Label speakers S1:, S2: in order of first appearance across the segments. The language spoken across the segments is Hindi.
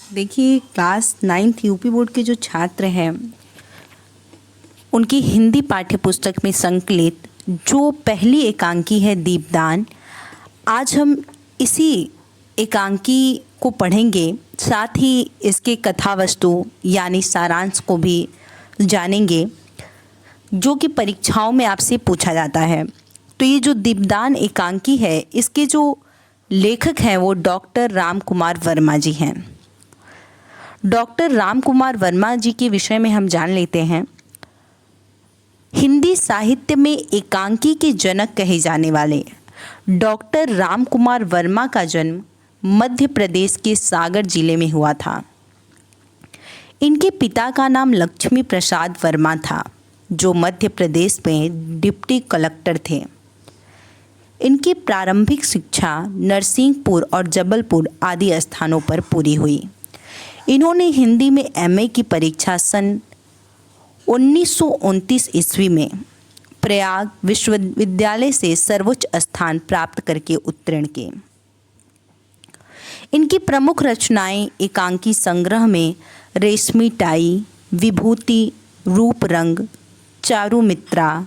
S1: देखिए, क्लास 9th यूपी बोर्ड के जो छात्र हैं उनकी हिंदी पाठ्य पुस्तक में संकलित जो पहली एकांकी है दीपदान, आज हम इसी एकांकी को पढ़ेंगे। साथ ही इसके कथा वस्तु यानी सारांश को भी जानेंगे, जो कि परीक्षाओं में आपसे पूछा जाता है। तो ये जो दीपदान एकांकी है, इसके जो लेखक हैं वो डॉक्टर राम कुमार वर्मा जी हैं। डॉक्टर राम कुमार वर्मा जी के विषय में हम जान लेते हैं। हिंदी साहित्य में एकांकी के जनक कहे जाने वाले डॉक्टर राम कुमार वर्मा का जन्म मध्य प्रदेश के सागर जिले में हुआ था। इनके पिता का नाम लक्ष्मी प्रसाद वर्मा था, जो मध्य प्रदेश में डिप्टी कलेक्टर थे। इनकी प्रारंभिक शिक्षा नरसिंहपुर और जबलपुर आदि स्थानों पर पूरी हुई। इन्होंने हिंदी में एमए की परीक्षा सन 1929 ईस्वी में प्रयाग विश्वविद्यालय से सर्वोच्च स्थान प्राप्त करके उत्तीर्ण किए। इनकी प्रमुख रचनाएं एकांकी संग्रह में रेशमी टाई, विभूति, रूप रंग, चारुमित्रा,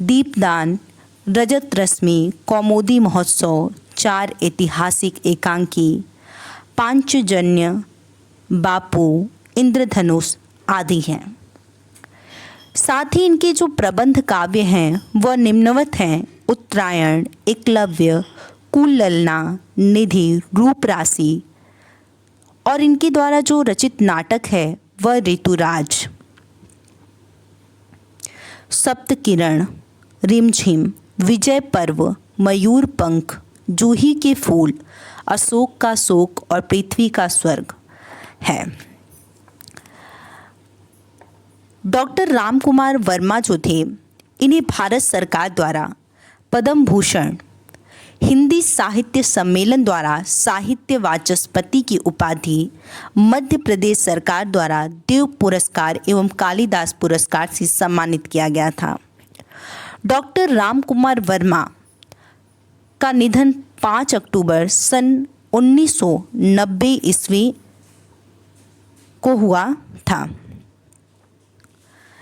S1: दीपदान, रजत रश्मि, कौमुदी महोत्सव, चार ऐतिहासिक एकांकी, पांचजन्य, बापू, इंद्रधनुष आदि हैं। साथ ही इनके जो प्रबंध काव्य हैं वह निम्नवत हैं: उत्तरायण, एकलव्य, कुल ललना, निधि, रूपराशि। और इनके द्वारा जो रचित नाटक है वह ऋतुराज, सप्तकिरण, रिमझिम, विजय पर्व, मयूर पंख, जूही के फूल, अशोक का शोक और पृथ्वी का स्वर्ग है। डॉक्टर राम कुमार वर्मा जो थे, इन्हें भारत सरकार द्वारा पद्म भूषण, हिंदी साहित्य सम्मेलन द्वारा साहित्य वाचस्पति की उपाधि, मध्य प्रदेश सरकार द्वारा देव पुरस्कार एवं कालिदास पुरस्कार से सम्मानित किया गया था। डॉक्टर राम कुमार वर्मा का निधन 5 अक्टूबर सन 1990 ईस्वी को हुआ था।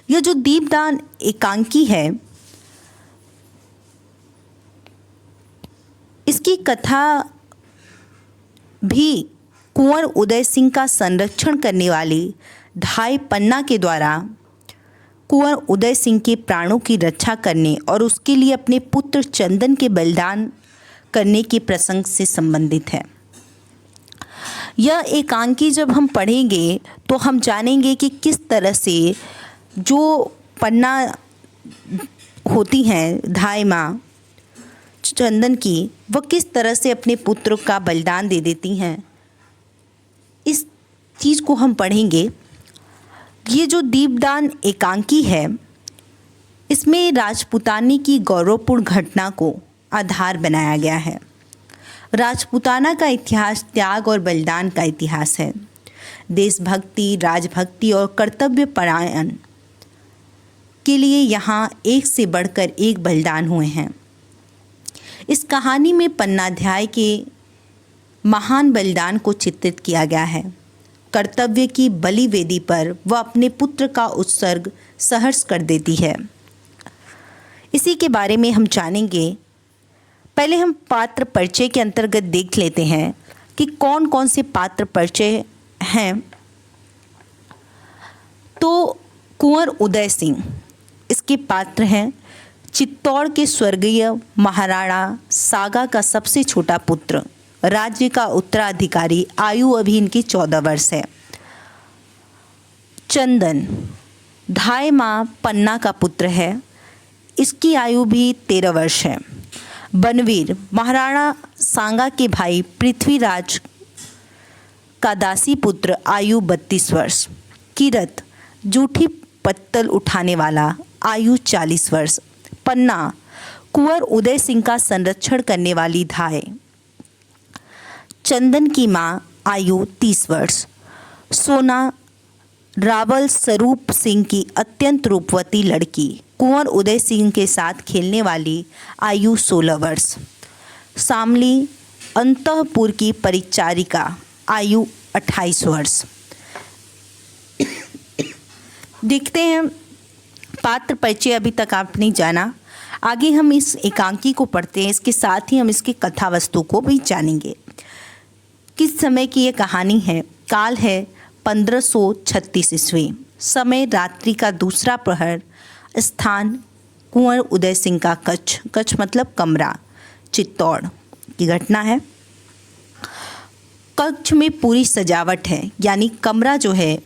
S1: यह जो दीपदान एकांकी है, इसकी कथा भी कुंवर उदय सिंह का संरक्षण करने वाली ढाई पन्ना के द्वारा कुंवर उदय सिंह के प्राणों की रक्षा करने और उसके लिए अपने पुत्र चंदन के बलिदान करने के प्रसंग से संबंधित है। यह एकांकी जब हम पढ़ेंगे तो हम जानेंगे कि किस तरह से जो पन्ना होती हैं ढाई माँ चंदन की, वह किस तरह से अपने पुत्र का बलिदान दे देती हैं। इस चीज़ को हम पढ़ेंगे। ये जो दीपदान एकांकी है, इसमें राजपूतानी की गौरवपूर्ण घटना को आधार बनाया गया है। राजपूताना का इतिहास त्याग और बलिदान का इतिहास है। देशभक्ति, राजभक्ति और कर्तव्य परायण के लिए यहाँ एक से बढ़कर एक बलिदान हुए हैं। इस कहानी में पन्नाध्याय के महान बलिदान को चित्रित किया गया है। कर्तव्य की बलि वेदी पर वह अपने पुत्र का उत्सर्ग सहर्ष कर देती है। इसी के बारे में हम जानेंगे। पहले हम पात्र परिचय के अंतर्गत देख लेते हैं कि कौन कौन से पात्र परिचय हैं। तो कुंवर उदय सिंह इसके पात्र हैं। चित्तौड़ के स्वर्गीय महाराणा सागा का सबसे छोटा पुत्र, राज्य का उत्तराधिकारी, आयु अभी इनकी 14 वर्ष है। चंदन ढाई माँ पन्ना का पुत्र है, इसकी आयु भी 13 वर्ष है। बनवीर महाराणा सांगा के भाई पृथ्वीराज का दासी पुत्र, आयु 32 वर्ष। किरत जूठी पत्तल उठाने वाला, आयु 40 वर्ष। पन्ना कुंवर उदय सिंह का संरक्षण करने वाली धाय। चंदन की माँ, आयु 30 वर्ष। सोना रावल स्वरूप सिंह की अत्यंत रूपवती लड़की, कुंवर उदय सिंह के साथ खेलने वाली, आयु 16 वर्ष। शामली अंतःपुर की परिचारिका, आयु 28 वर्ष। देखते हैं पात्र परिचय अभी तक आपने जाना। आगे हम इस एकांकी को पढ़ते हैं, इसके साथ ही हम इसकी कथा वस्तु को भी जानेंगे। किस समय की ये कहानी है? काल है 1536 ईस्वी। समय रात्रि का दूसरा प्रहर। स्थान कुंवर उदय सिंह का कच्छ, कच्छ मतलब कमरा, चित्तौड़ की घटना है। कक्ष में पूरी सजावट है, यानी कमरा जो है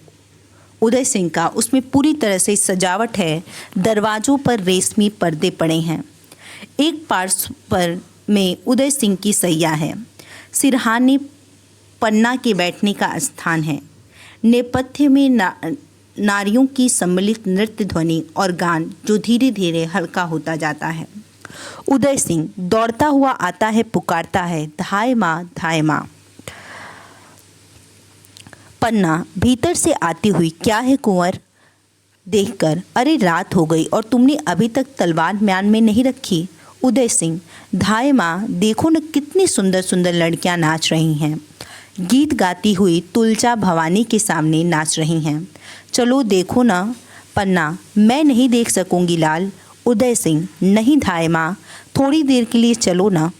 S1: उदय सिंह का, उसमें पूरी तरह से सजावट है। दरवाज़ों पर रेशमी पर्दे पड़े हैं। एक पार्श्व पर में उदय सिंह की सैया है। सिरहाने पन्ना के बैठने का स्थान है। नेपथ्य में नारियों की सम्मिलित नृत्य ध्वनि और गान जो धीरे धीरे हल्का होता जाता है। उदय सिंह दौड़ता हुआ आता है, पुकारता है, धाय माँ, धाय माँ। पन्ना भीतर से आती हुई, क्या है कुंवर? देखकर, अरे रात हो गई और तुमने अभी तक तलवार म्यान में नहीं रखी। उदय सिंह, धाय माँ, देखो न कितनी सुंदर सुंदर लड़कियां नाच रही हैं। गीत गाती हुई तुलजा भवानी के सामने नाच रही हैं। चलो देखो ना। पन्ना, मैं नहीं देख सकूंगी लाल। उदय सिंह, नहीं धाय माँ, थोड़ी देर के लिए चलो ना।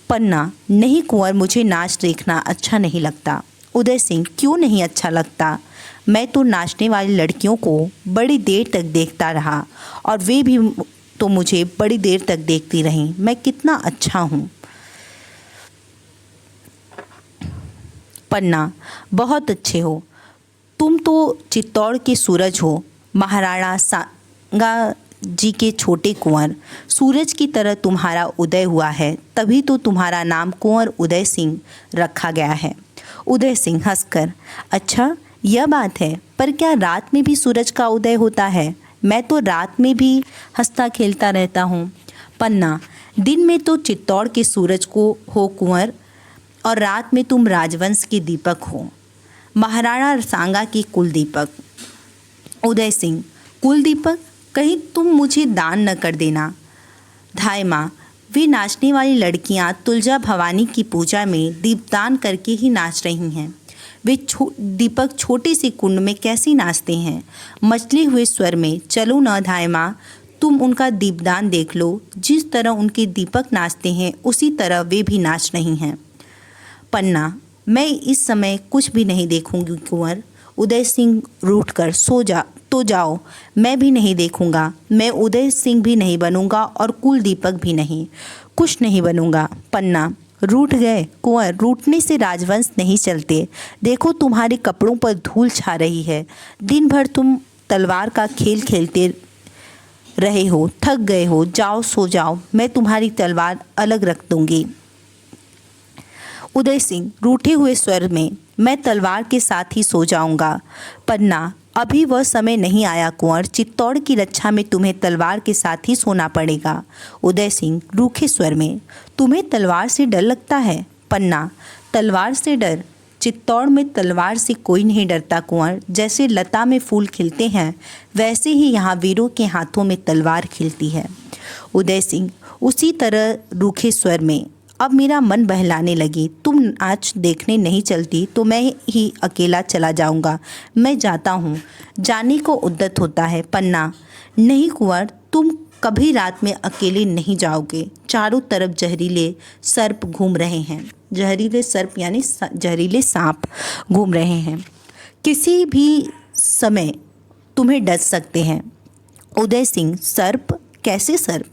S1: पन्ना, नहीं कुंवर, मुझे नाच देखना अच्छा नहीं लगता। उदय सिंह, क्यों नहीं अच्छा लगता? मैं तो नाचने वाली लड़कियों को बड़ी देर तक देखता रहा और वे भी तो मुझे बड़ी देर तक देखती रहीं। मैं कितना अच्छा हूँ। पन्ना, बहुत अच्छे हो। तुम तो चित्तौड़ के सूरज हो, महाराणा सांगा जी के छोटे कुंवर। सूरज की तरह तुम्हारा उदय हुआ है, तभी तो तुम्हारा नाम कुंवर उदय सिंह रखा गया है। उदय सिंह हंसकर, अच्छा यह बात है, पर क्या रात में भी सूरज का उदय होता है? मैं तो रात में भी हंसता खेलता रहता हूँ। पन्ना, दिन में तो चित्तौड़ के सूरज को हो कुंवर, और रात में तुम राजवंश के दीपक हो, महाराणा सांगा की कुल दीपक। उदय सिंह, कुल दीपक? कहीं तुम मुझे दान न कर देना। धाय माँ, वे नाचने वाली लड़कियां तुलजा भवानी की पूजा में दीपदान करके ही नाच रही हैं। वे दीपक छोटे से कुंड में कैसे नाचते हैं? मचले हुए स्वर में, चलो न धाय माँ, तुम उनका दीपदान देख लो। जिस तरह उनके दीपक नाचते हैं उसी तरह वे भी नाच रही हैं। पन्ना, मैं इस समय कुछ भी नहीं देखूंगी कुंवर। उदय सिंह रूठकर, सो जा तो जाओ, मैं भी नहीं देखूंगा। मैं उदय सिंह भी नहीं बनूंगा और कुल दीपक भी नहीं, कुछ नहीं बनूंगा। पन्ना, रूठ गए कुंवर, रूठने से राजवंश नहीं चलते। देखो तुम्हारे कपड़ों पर धूल छा रही है। दिन भर तुम तलवार का खेल खेलते रहे हो, थक गए हो, जाओ सो जाओ, मैं तुम्हारी तलवार अलग रख दूंगी। उदय सिंह रूठे हुए स्वर में, मैं तलवार के साथ ही सो जाऊंगा। पन्ना, अभी वह समय नहीं आया कुंवर, चित्तौड़ की रक्षा में तुम्हें तलवार के साथ ही सोना पड़ेगा। उदय सिंह रूखे स्वर में, तुम्हें तलवार से डर लगता है? पन्ना, तलवार से डर? चित्तौड़ में तलवार से कोई नहीं डरता कुंवर। जैसे लता में फूल खिलते हैं, वैसे ही यहाँ वीरों के हाथों में तलवार खिलती है। उदय सिंह उसी तरह रूखे स्वर में, अब मेरा मन बहलाने लगी। तुम नाच देखने नहीं चलती तो मैं ही अकेला चला जाऊंगा। मैं जाता हूँ। जाने को उद्यत होता है। पन्ना, नहीं कुंवर, तुम कभी रात में अकेले नहीं जाओगे। चारों तरफ जहरीले सर्प घूम रहे हैं। जहरीले सर्प यानी जहरीले सांप घूम रहे हैं, किसी भी समय तुम्हें डस सकते हैं। उदय सिंह, सर्प? कैसे सर्प?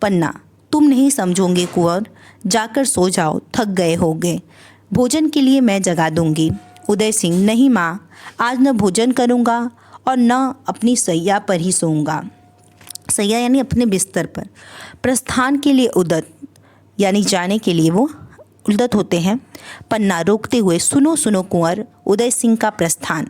S1: पन्ना, तुम नहीं समझोगे कुंवर, जाकर सो जाओ, थक गए होगे। भोजन के लिए मैं जगा दूंगी। उदय सिंह, नहीं माँ, आज न भोजन करूँगा और न अपनी सैया पर ही सोऊंगा। सैया यानी अपने बिस्तर पर। प्रस्थान के लिए उद्यत यानी जाने के लिए वो उद्यत होते हैं। पन्ना रोकते हुए, सुनो सुनो कुंवर, उदय सिंह का प्रस्थान।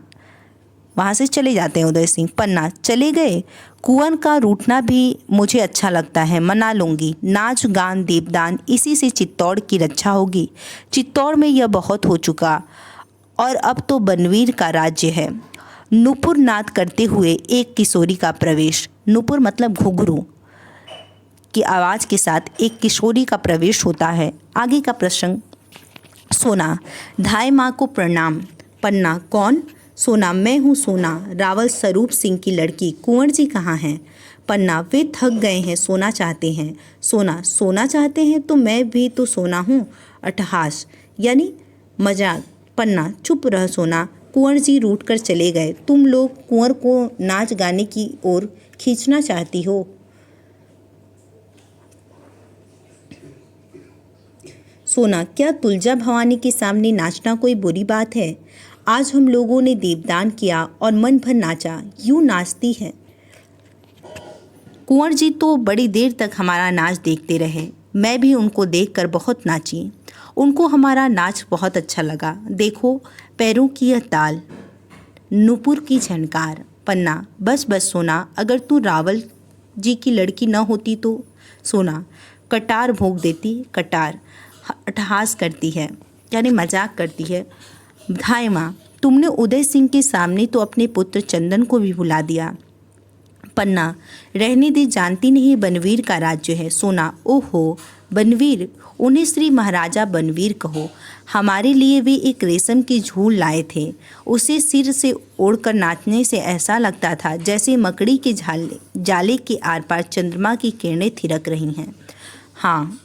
S1: वहाँ से चले जाते हैं उदय सिंह। पन्ना, चले गए? कुंवर का रूठना भी मुझे अच्छा लगता है, मना लूँगी। नाच गान दीपदान, इसी से चित्तौड़ की रक्षा होगी। चित्तौड़ में यह बहुत हो चुका और अब तो बनवीर का राज्य है। नुपुर नाद करते हुए एक किशोरी का प्रवेश। नुपुर मतलब घुघरू की आवाज़ के साथ एक किशोरी का प्रवेश होता है। आगे का प्रसंग सोना, धाय माँ को प्रणाम। पन्ना, कौन? सोना, मैं हूँ सोना, रावल स्वरूप सिंह की लड़की। कुंवर जी कहाँ हैं? पन्ना, वे थक गए हैं, सोना चाहते हैं। सोना, सोना चाहते हैं तो मैं भी तो सोना हूँ। अट्टहास यानी मजाक। पन्ना, चुप रह सोना, कुंवर जी रूठ कर चले गए। तुम लोग कुंवर को नाच गाने की ओर खींचना चाहती हो। सोना, क्या तुलजा भवानी के सामने नाचना कोई बुरी बात है? आज हम लोगों ने दीपदान किया और मन भर नाचा, यूं नाचती है। कुंवर जी तो बड़ी देर तक हमारा नाच देखते रहे। मैं भी उनको देखकर बहुत नाची। उनको हमारा नाच बहुत अच्छा लगा। देखो पैरों की यह ताल, नूपुर की झनकार। पन्ना, बस बस सोना, अगर तू रावल जी की लड़की न होती तो। सोना, कटार भोंक देती। कटार अट्टहास करती है यानी मजाक करती है। धाय माँ, तुमने उदय सिंह के सामने तो अपने पुत्र चंदन को भी भुला दिया। पन्ना, रहने दे, जानती नहीं बनवीर का राज्य है। सोना, ओहो बनवीर, उन्हें श्री महाराजा बनवीर कहो। हमारे लिए वे एक रेशम की झूल लाए थे। उसे सिर से ओढ़कर नाचने से ऐसा लगता था जैसे मकड़ी के जाले के आर पार चंद्रमा की किरणें थिरक रही हैं। हाँ।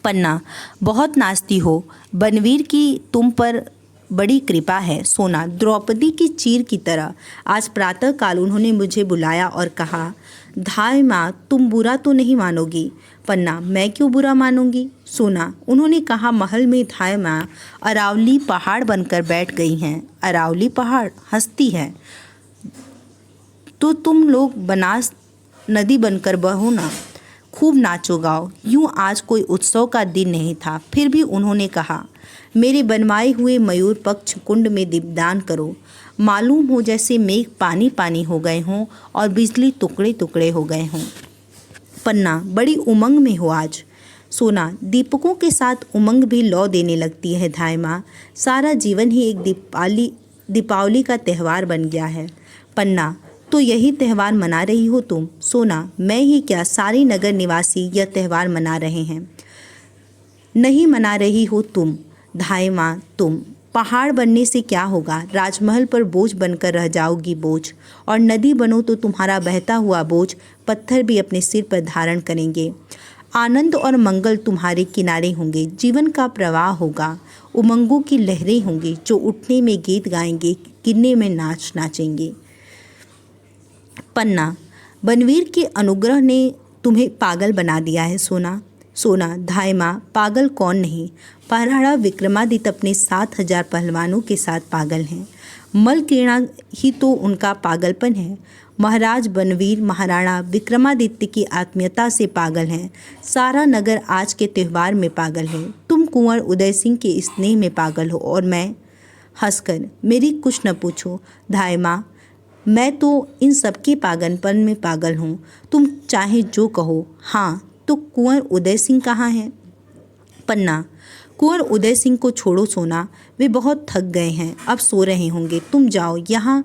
S1: पन्ना, बहुत नाचती हो, बनवीर की तुम पर बड़ी कृपा है। सोना, द्रौपदी की चीर की तरह आज प्रातःकाल उन्होंने मुझे बुलाया और कहा, धाय माँ तुम बुरा तो नहीं मानोगी। पन्ना, मैं क्यों बुरा मानूंगी? सोना, उन्होंने कहा महल में धाय माँ अरावली पहाड़ बनकर बैठ गई हैं। अरावली पहाड़? हंसती है। तो तुम लोग बनास नदी बनकर बहो ना, खूब नाचो गाओ। यूं आज कोई उत्सव का दिन नहीं था, फिर भी उन्होंने कहा, मेरे बनवाए हुए मयूर पक्ष कुंड में दीपदान करो। मालूम हो जैसे मेघ पानी पानी हो गए हों और बिजली टुकड़े टुकड़े हो गए हों। पन्ना, बड़ी उमंग में हो आज। सोना, दीपकों के साथ उमंग भी लौ देने लगती है धाय माँ। सारा जीवन ही एक दीपावली का त्यौहार बन गया है। पन्ना, तो यही त्यौहार मना रही हो तुम? सोना, मैं ही क्या, सारे नगर निवासी यह त्यौहार मना रहे हैं। नहीं मना रही हो तुम। धाय माँ, तुम पहाड़ बनने से क्या होगा? राजमहल पर बोझ बनकर रह जाओगी बोझ। और नदी बनो तो तुम्हारा बहता हुआ बोझ पत्थर भी अपने सिर पर धारण करेंगे। आनंद और मंगल तुम्हारे किनारे होंगे। जीवन का प्रवाह होगा। उमंगों की लहरें होंगी जो उठने में गीत गाएंगे, गिरने में नाच नाचेंगे। पन्ना, बनवीर के अनुग्रह ने तुम्हें पागल बना दिया है सोना। सोना, धाय माँ पागल कौन नहीं, महाराणा विक्रमादित्य अपने 7,000 पहलवानों के साथ पागल हैं। मलकीर्णा ही तो उनका पागलपन है। महाराज बनवीर महाराणा विक्रमादित्य की आत्मीयता से पागल हैं। सारा नगर आज के त्यौहार में पागल है। तुम कुंवर उदय सिंह के स्नेह में पागल हो और मैं हंसकर, मेरी कुछ न पूछो धाय माँ, मैं तो इन सबके पागलपन में पागल हूँ। तुम चाहे जो कहो। हाँ, तो कुंवर उदय सिंह कहाँ हैं? पन्ना, कुंवर उदय सिंह को छोड़ो सोना, वे बहुत थक गए हैं, अब सो रहे होंगे। तुम जाओ, यहाँ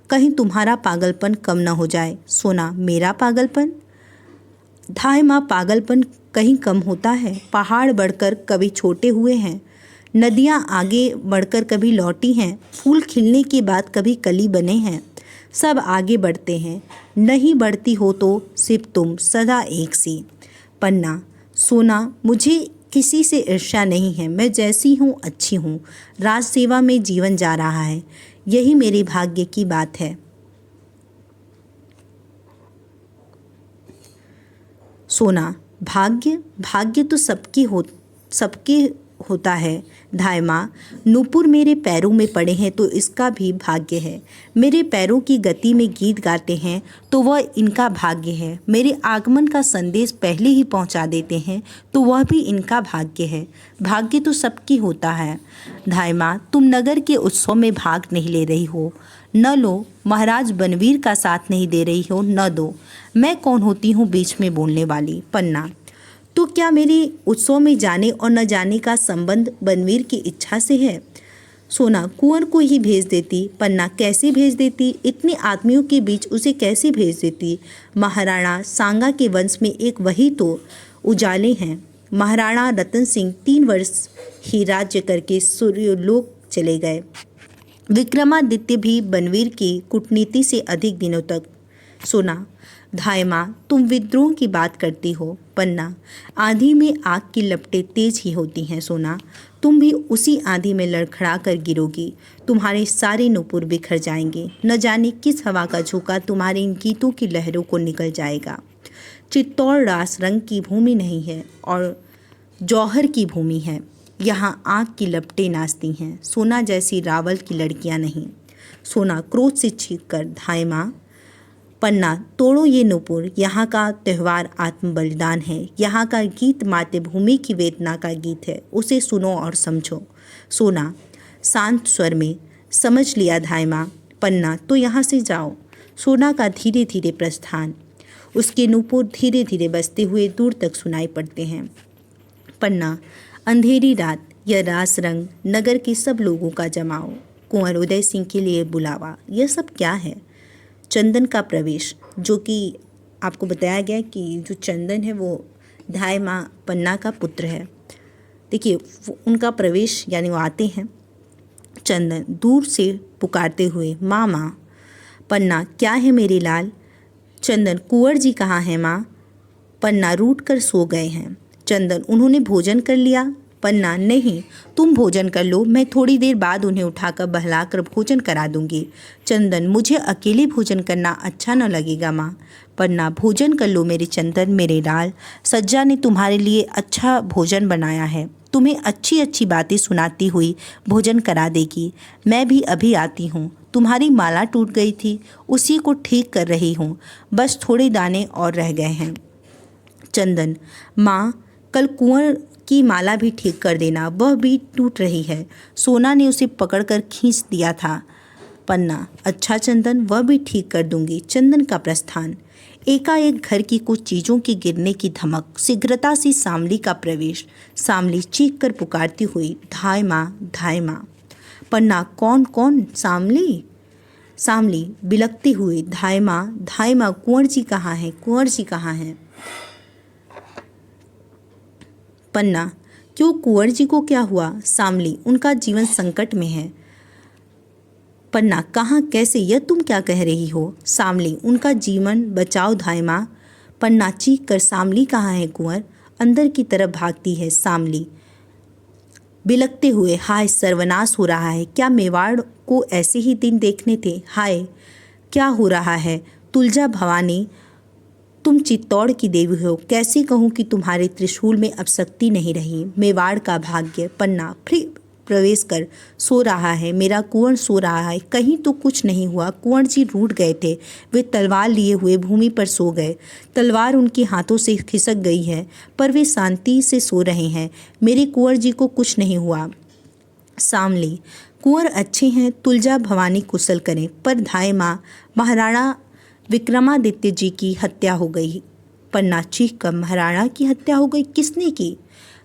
S1: कहीं तुम्हारा पागलपन कम न हो जाए। सोना, मेरा पागलपन? धाय माँ, पागलपन कहीं कम होता है? पहाड़ बढ़कर कभी छोटे हुए हैं, नदियाँ आगे बढ़कर कभी लौटी हैं, फूल खिलने के बाद कभी कली बने हैं। सब आगे बढ़ते हैं, नहीं बढ़ती हो तो सिर्फ तुम, सदा एक सी। पन्ना, सोना, मुझे किसी से ईर्ष्या नहीं है। मैं जैसी हूँ अच्छी हूँ। राज सेवा में जीवन जा रहा है, यही मेरे भाग्य की बात है। सोना, भाग्य? भाग्य तो सबके होता है धाय माँ। नूपुर मेरे पैरों में पड़े हैं तो इसका भी भाग्य है। मेरे पैरों की गति में गीत गाते हैं तो वह इनका भाग्य है। मेरे आगमन का संदेश पहले ही पहुंचा देते हैं तो वह भी इनका भाग्य है। भाग्य तो सबकी होता है। धाय माँ, तुम नगर के उत्सव में भाग नहीं ले रही हो, न लो। महाराज बनवीर का साथ नहीं दे रही हो, न दो। मैं कौन होती हूँ बीच में बोलने वाली? पन्ना, तो क्या मेरे उत्सव में जाने और न जाने का संबंध बनवीर की इच्छा से है? सोना, कुंवर को ही भेज देती। पन्ना, कैसे भेज देती? इतने आदमियों के बीच उसे कैसे भेज देती? महाराणा सांगा के वंश में एक वही तो उजाले हैं। महाराणा रतन सिंह 3 वर्ष ही राज्य करके सूर्यलोक चले गए। विक्रमादित्य भी बनवीर की कूटनीति से अधिक दिनों तक सुना। धाय माँ, तुम विद्रोह की बात करती हो। पन्ना, आंधी में आग की लपटें तेज ही होती हैं सोना। तुम भी उसी आंधी में लड़खड़ा कर गिरोगी। तुम्हारे सारे नूपुर बिखर जाएंगे। न जाने किस हवा का झोंका तुम्हारे इन गीतों की लहरों को निकल जाएगा। चित्तौड़ रास रंग की भूमि नहीं है और जौहर की भूमि है। यहाँ आग की लपटें नाचती हैं, सोना जैसी रावल की लड़कियाँ नहीं। सोना क्रोध से चीख कर, धाय माँ। पन्ना, तोड़ो ये नूपुर। यहाँ का त्यौहार आत्म बलिदान है। यहाँ का गीत मातृभूमि की वेदना का गीत है। उसे सुनो और समझो। सोना शांत स्वर में, समझ लिया धाय माँ। पन्ना, तो यहाँ से जाओ। सोना का धीरे धीरे प्रस्थान। उसके नूपुर धीरे धीरे बजते हुए दूर तक सुनाई पड़ते हैं। पन्ना, अंधेरी रात, यह रास रंग, नगर के सब लोगों का जमाओ, कुंवर उदय सिंह के लिए बुलावा। यह सब क्या है? चंदन का प्रवेश, जो कि आपको बताया गया कि जो चंदन है वो धाय माँ पन्ना का पुत्र है। देखिए, उनका प्रवेश यानी वो आते हैं। चंदन दूर से पुकारते हुए, माँ माँ। पन्ना, क्या है मेरे लाल? चंदन, कुंवर जी कहाँ हैं माँ? पन्ना, रूठ कर सो गए हैं। चंदन, उन्होंने भोजन कर लिया? पन्ना, नहीं, तुम भोजन कर लो, मैं थोड़ी देर बाद उन्हें उठाकर बहलाकर भोजन करा दूंगी। चंदन, मुझे अकेले भोजन करना अच्छा न लगेगा माँ। पन्ना, भोजन कर लो मेरे चंदन, मेरे लाल। सज्जा ने तुम्हारे लिए अच्छा भोजन बनाया है, तुम्हें अच्छी अच्छी बातें सुनाती हुई भोजन करा देगी। मैं भी अभी आती हूँ। तुम्हारी माला टूट गई थी, उसी को ठीक कर रही हूँ, बस थोड़े दाने और रह गए हैं। चंदन, माँ, कल कुंवर की माला भी ठीक कर देना, वह भी टूट रही है। सोना ने उसे पकड़कर खींच दिया था। पन्ना, अच्छा चंदन, वह भी ठीक कर दूंगी। चंदन का प्रस्थान। एकाएक घर की कुछ चीज़ों के गिरने की धमक, शीघ्रता से सामली का प्रवेश। सामली चीख कर पुकारती हुई, धाय माँ, धाय माँ। पन्ना, कौन कौन? सामली। सामली बिलखते हुए, धाय माँ, धाय माँ, कुंवर जी कहाँ हैं? कुंवर जी कहाँ हैं? पन्ना, क्यों, कुंवर जी को क्या हुआ? सामली, उनका जीवन संकट में है। पन्ना, कहाँ, कैसे, यह तुम क्या कह रही हो? सामली, उनका जीवन बचाओ धाय माँ। पन्ना चीख कर, सामली कहाँ है कुंवर? अंदर की तरफ भागती है सामली बिलखते हुए, हाय सर्वनाश हो रहा है। क्या मेवाड़ को ऐसे ही दिन देखने थे? हाय क्या हो रहा है? तुलजा भवानी, तुम चित्तौड़ की देवी हो, कैसे कहूँ कि तुम्हारे त्रिशूल में अब शक्ति नहीं रही। मेवाड़ का भाग्य। पन्ना, फिर प्रवेश कर, सो रहा है मेरा कुंवर, सो रहा है। कहीं तो कुछ नहीं हुआ। कुंवर जी रूठ गए थे, वे तलवार लिए हुए भूमि पर सो गए। तलवार उनके हाथों से खिसक गई है, पर वे शांति से सो रहे हैं। मेरे कुंवर जी को कुछ नहीं हुआ। सामली, कुंवर अच्छे हैं, तुलजा भवानी कुशल करें, पर धाय माँ, महाराणा विक्रमादित्य जी की हत्या हो गई। पन्ना चीख कर, महाराणा की हत्या हो गई? किसने की?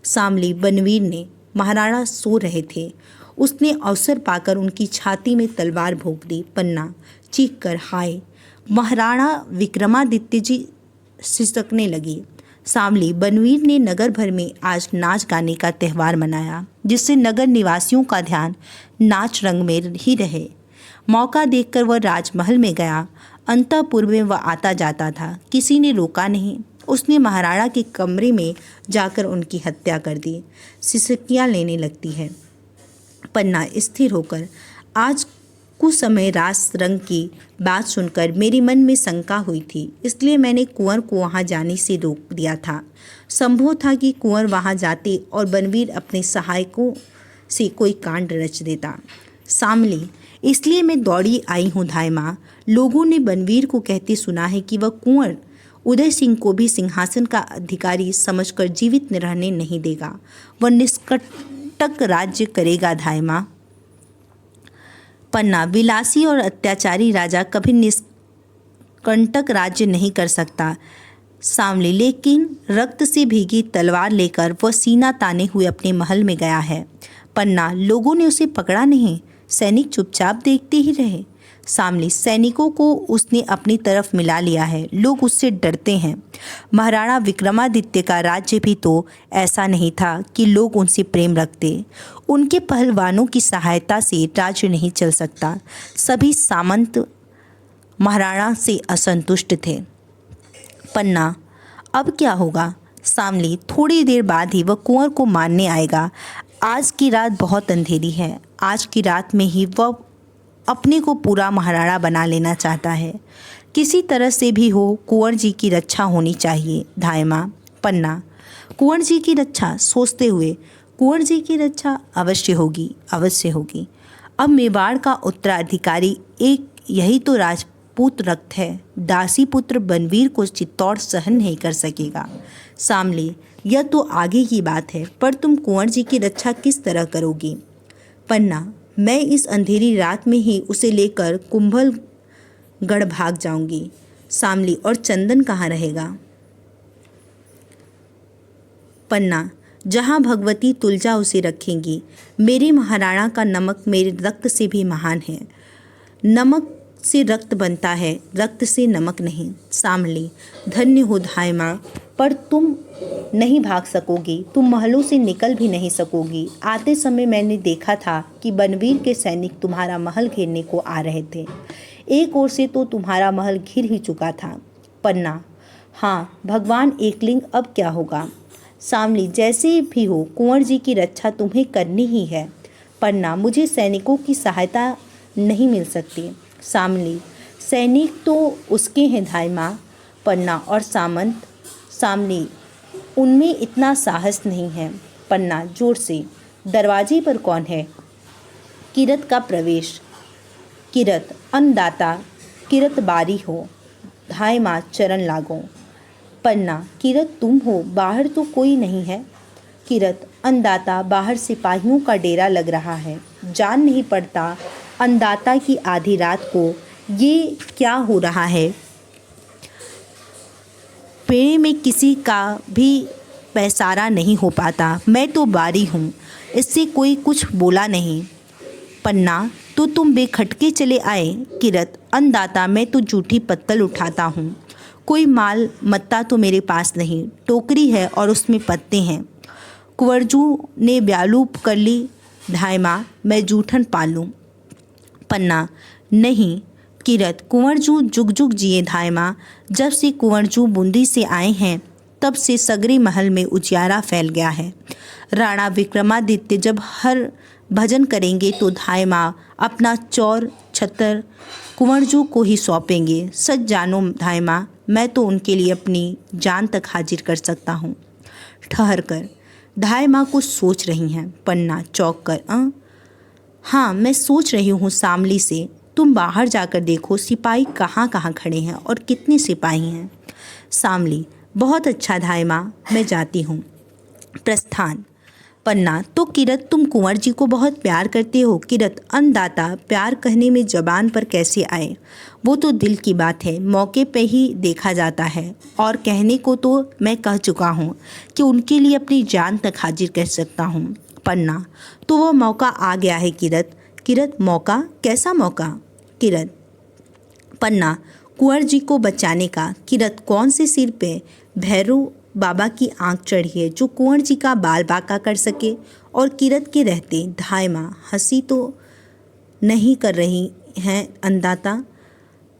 S1: सामली, बनवीर ने। महाराणा सो रहे थे, उसने अवसर पाकर उनकी छाती में तलवार भोंक दी। पन्ना चीख कर, हाय, महाराणा विक्रमादित्य जी सिसकने लगी। सामली, बनवीर ने नगर भर में आज नाच गाने का त्यौहार मनाया, जिससे नगर निवासियों का ध्यान नाच रंग में ही रहे। मौका देखकर वह राजमहल में गया। अंतःपुर में वह आता जाता था, किसी ने रोका नहीं। उसने महाराणा के कमरे में जाकर उनकी हत्या कर दी। सिसकियाँ लेने लगती है। पन्ना स्थिर होकर, आज कुछ समय रास रंग की बात सुनकर मेरे मन में शंका हुई थी, इसलिए मैंने कुंवर को वहाँ जाने से रोक दिया था। संभव था कि कुंवर वहाँ जाते और बनवीर अपने सहायकों से कोई कांड रच देता। सामली, इसलिए मैं दौड़ी आई हूँ धाय माँ। लोगों ने बनवीर को कहते सुना है कि वह कुंवर उदय सिंह को भी सिंहासन का अधिकारी समझकर जीवित रहने नहीं देगा। वह निष्कंटक राज्य करेगा धाय माँ। पन्ना, विलासी और अत्याचारी राजा कभी निष्कंटक राज्य नहीं कर सकता। सामली, लेकिन रक्त से भीगी तलवार लेकर वह सीना ताने हुए अपने महल में गया है। पन्ना, लोगों ने उसे पकड़ा नहीं, सैनिक चुपचाप देखते ही रहे। शामली, सैनिकों को उसने अपनी तरफ मिला लिया है, लोग उससे डरते हैं। महाराणा विक्रमादित्य का राज्य भी तो ऐसा नहीं था कि लोग उनसे प्रेम रखते। उनके पहलवानों की सहायता से राज्य नहीं चल सकता। सभी सामंत महाराणा से असंतुष्ट थे। पन्ना, अब क्या होगा? शामली, थोड़ी देर बाद ही वह कुंवर को मारने आएगा। आज की रात बहुत अंधेरी है। आज की रात में ही वह अपने को पूरा महाराणा बना लेना चाहता है। किसी तरह से भी हो कुंवर जी की रक्षा होनी चाहिए। धायमा। पन्ना, कुंवर जी की रक्षा सोचते हुए, कुंवर जी की रक्षा अवश्य होगी, अवश्य होगी। अब मेवाड़ का उत्तराधिकारी एक यही तो राजपूत रक्त है। दासी पुत्र बनवीर को चित्तौड़ सहन नहीं कर सकेगा। शामली, यह तो आगे की बात है, पर तुम कुंवर जी की रक्षा किस तरह करोगी? पन्ना, मैं इस अंधेरी रात में ही उसे लेकर कुंभलगढ़ भाग जाऊंगी। शामली, और चंदन कहाँ रहेगा? पन्ना, जहाँ भगवती तुलजा उसे रखेंगी। मेरे महाराणा का नमक मेरे रक्त से भी महान है। नमक से रक्त बनता है, रक्त से नमक नहीं। शामली, धन्य हो धायमा, पर तुम नहीं भाग सकोगी, तुम महलों से निकल भी नहीं सकोगी। आते समय मैंने देखा था कि बनवीर के सैनिक तुम्हारा महल घेरने को आ रहे थे। एक ओर से तो तुम्हारा महल घिर ही चुका था। पन्ना, हाँ, भगवान एकलिंग, अब क्या होगा? शामली, जैसे भी हो कुंवर जी की रक्षा तुम्हें करनी ही है। पन्ना, मुझे सैनिकों की सहायता नहीं मिल सकती। शामली, सैनिक तो उसके हैं धायमा। पन्ना, और सामंत? शामली, उनमें इतना साहस नहीं है। पन्ना, जोर से, दरवाजे पर कौन है? किरत का प्रवेश। किरत, अन्नदाता, किरत बारी हो। धायमा, चरण लागो। पन्ना, किरत तुम हो, बाहर तो कोई नहीं है। किरत, अन्नदाता, बाहर सिपाहियों का डेरा लग रहा है। जान नहीं पड़ता अन्नदाता की आधी रात को ये क्या हो रहा है। पेड़े में किसी का भी पैसारा नहीं हो पाता। मैं तो बारी हूँ, इससे कोई कुछ बोला नहीं। पन्ना, तो तुम बेखटके चले आए। किरत, अन्नदाता, मैं तो जूठी पत्तल उठाता हूँ, कोई माल मत्ता तो मेरे पास नहीं। टोकरी है और उसमें पत्ते हैं। कुंवरजू ने ब्यालूप कर ली। धायमा, मैं जूठन पालूं। पन्ना, नहीं। किरत, कुंवरजू जुग जुग जिए धायमा। जब से कुंवरजू बूंदी से आए हैं तब से सगरे महल में उजियारा फैल गया है। राणा विक्रमादित्य जब हर भजन करेंगे तो धायमा अपना चौर छतर कुंवरजू को ही सौंपेंगे। सच जानो धायमा, मैं तो उनके लिए अपनी जान तक हाजिर कर सकता हूँ। ठहर कर, धायमा कुछ सोच रही हैं। पन्ना, चौंक कर, हाँ, मैं सोच रही हूँ शामली से। तुम बाहर जाकर देखो सिपाही कहाँ कहाँ खड़े हैं और कितने सिपाही हैं। शामली, बहुत अच्छा धायमा, मैं जाती हूँ। प्रस्थान। पन्ना, तो किरत, तुम कुंवर जी को बहुत प्यार करते हो। किरत, अन्नदाता, प्यार कहने में जबान पर कैसे आए, वो तो दिल की बात है, मौके पे ही देखा जाता है। और कहने को तो मैं कह चुका हूँ कि उनके लिए अपनी जान तक हाजिर कर सकता हूँ। पन्ना, तो वह मौका आ गया है किरत। किरत, मौका? कैसा मौका? किरत, पन्ना, कुंवर जी को बचाने का। किरत, कौन से सिर पे भैरव बाबा की आंख चढ़ी है जो कुंवर जी का बाल बांका कर सके? और किरत के रहते धायमा हंसी तो नहीं कर रही हैं अन्नदाता?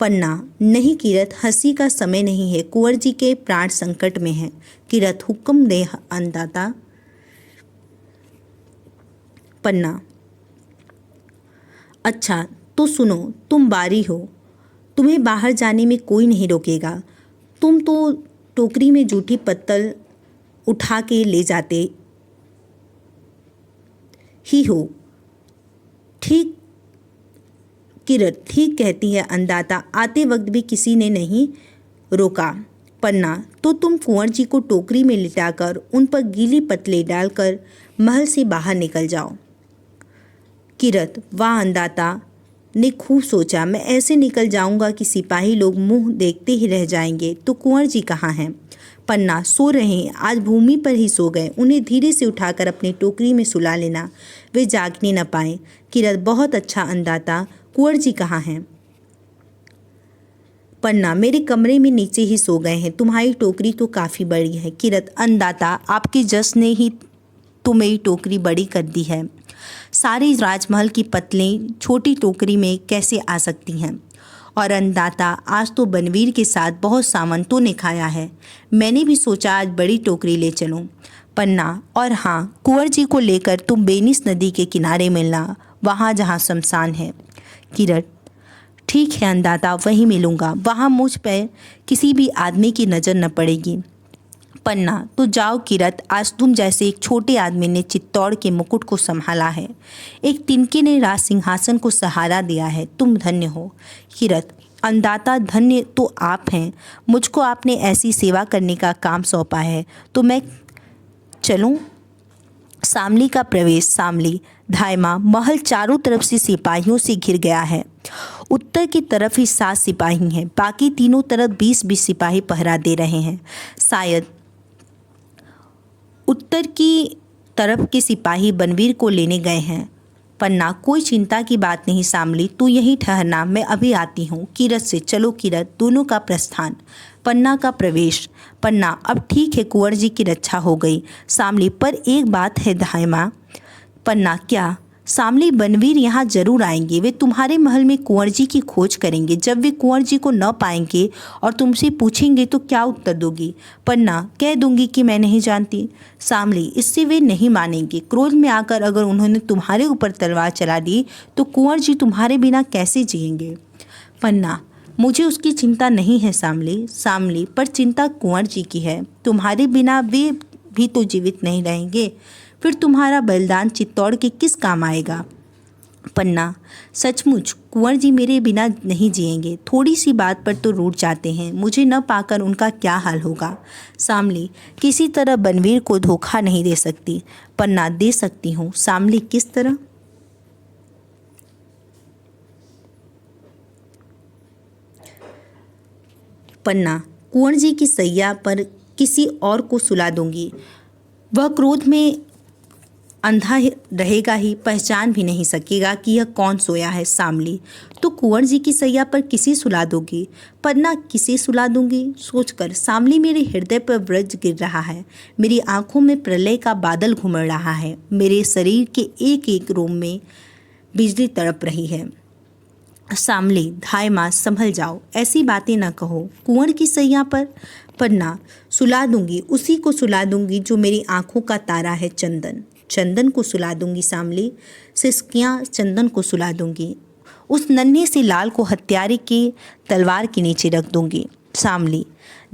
S1: पन्ना, नहीं किरत, हंसी का समय नहीं है, कुंवर जी के प्राण संकट में हैं। किरत, हुक्म दे अन्नदाता। पन्ना, अच्छा तो सुनो, तुम बारी हो, तुम्हें बाहर जाने में कोई नहीं रोकेगा। तुम तो टोकरी में जूठी पत्तल उठा के ले जाते ही हो। ठीक किरत, ठीक कहती है अन्नदाता, आते वक्त भी किसी ने नहीं रोका। पन्ना, तो तुम कुंवर जी को टोकरी में लिटाकर उन पर गीली पतले डालकर महल से बाहर निकल जाओ। किरत, वाह, अन्नदाता ने खूब सोचा। मैं ऐसे निकल जाऊंगा कि सिपाही लोग मुंह देखते ही रह जाएंगे। तो कुंवर जी कहाँ हैं? पन्ना, सो रहे हैं, आज भूमि पर ही सो गए। उन्हें धीरे से उठाकर अपनी टोकरी में सुला लेना, वे जागने न पाए। किरत, बहुत अच्छा अन्नदाता, कुंवर जी कहाँ हैं? पन्ना, मेरे कमरे में नीचे ही सो गए हैं। तुम्हारी टोकरी तो काफ़ी बड़ी है। किरत, अन्नदाता, आपके जस ने ही तो मेरी टोकरी बड़ी कर दी है। सारी राजमहल की पतलें छोटी टोकरी में कैसे आ सकती हैं? और अन्नदाता, आज तो बनवीर के साथ बहुत सामंतों ने खाया है। मैंने भी सोचा आज बड़ी टोकरी ले चलूं। पन्ना, और हाँ, कुंवर जी को लेकर तुम बेनिस नदी के किनारे मिलना, वहाँ जहाँ शमशान है। किरत, ठीक है अन्नदाता, वहीं मिलूंगा। वहाँ मुझ पर किसी भी आदमी की नज़र न पड़ेगी। पन्ना, तो जाओ किरत, आज तुम जैसे एक छोटे आदमी ने चित्तौड़ के मुकुट को संभाला है। एक तिनके ने राज सिंहासन को सहारा दिया है। तुम धन्य हो। किरत, अन्नदाता, धन्य तो आप हैं। मुझको आपने ऐसी सेवा करने का काम सौंपा है, तो मैं चलूं? शामली का प्रवेश। शामली, धायमा, महल चारों तरफ से सिपाहियों से घिर गया है। उत्तर की तरफ ही 7 सिपाही हैं, बाकी तीनों तरफ 20-20 सिपाही पहरा दे रहे हैं। शायद उत्तर की तरफ के सिपाही बनवीर को लेने गए हैं। पन्ना, कोई चिंता की बात नहीं शामली, तू यहीं ठहरना, मैं अभी आती हूँ। किरत से, चलो किरत। दोनों का प्रस्थान। पन्ना का प्रवेश। पन्ना, अब ठीक है, कुंवर जी की रक्षा हो गई। शामली, पर एक बात है धायमा। पन्ना, क्या? शामली, बनवीर यहाँ जरूर आएंगे। वे तुम्हारे महल में कुंवर जी की खोज करेंगे। जब वे कुंवर जी को न पाएंगे और तुमसे पूछेंगे तो क्या उत्तर दोगी? पन्ना, कह दूंगी कि मैं नहीं जानती। शामली, इससे वे नहीं मानेंगे। क्रोध में आकर अगर उन्होंने तुम्हारे ऊपर तलवार चला दी तो कुंवर जी तुम्हारे बिना कैसे जिएंगे? पन्ना, मुझे उसकी चिंता नहीं है शामली। शामली, पर चिंता कुंवर जी की है। तुम्हारे बिना वे भी तो जीवित नहीं रहेंगे। फिर तुम्हारा बलिदान चित्तौड़ के किस काम आएगा? पन्ना, सचमुच कुंवर जी मेरे बिना नहीं जिएंगे। थोड़ी सी बात पर तो रूठ जाते हैं। मुझे न पाकर उनका क्या हाल होगा? शामली, किसी तरह बनवीर को धोखा नहीं दे सकती। पन्ना, दे सकती हूँ। शामली, किस तरह? पन्ना, कुंवर जी की सैया पर किसी और को सुला दूंगी। वह क्रोध में अंधा रहेगा ही, पहचान भी नहीं सकेगा कि यह कौन सोया है। शामली, तो कुंवर जी की सैया पर किसी सुला दोगी? पन्ना, किसी सुला दूंगी? सोचकर शामली, मेरे हृदय पर वज्र गिर रहा है। मेरी आंखों में प्रलय का बादल घुमड़ रहा है। मेरे शरीर के एक एक रोम में बिजली तड़प रही है। शामली, धायमा, संभल जाओ, ऐसी बातें न कहो। कुंवर की सैया पर? पन्ना, सुला दूंगी, उसी को सुला दूंगी जो मेरी आंखों का तारा है, चंदन। चंदन को सुला दूंगी शामली। सिसकियाँ चंदन को सुला दूंगी। उस नन्हे से लाल को हत्यारे के तलवार के नीचे रख दूंगी। शामली,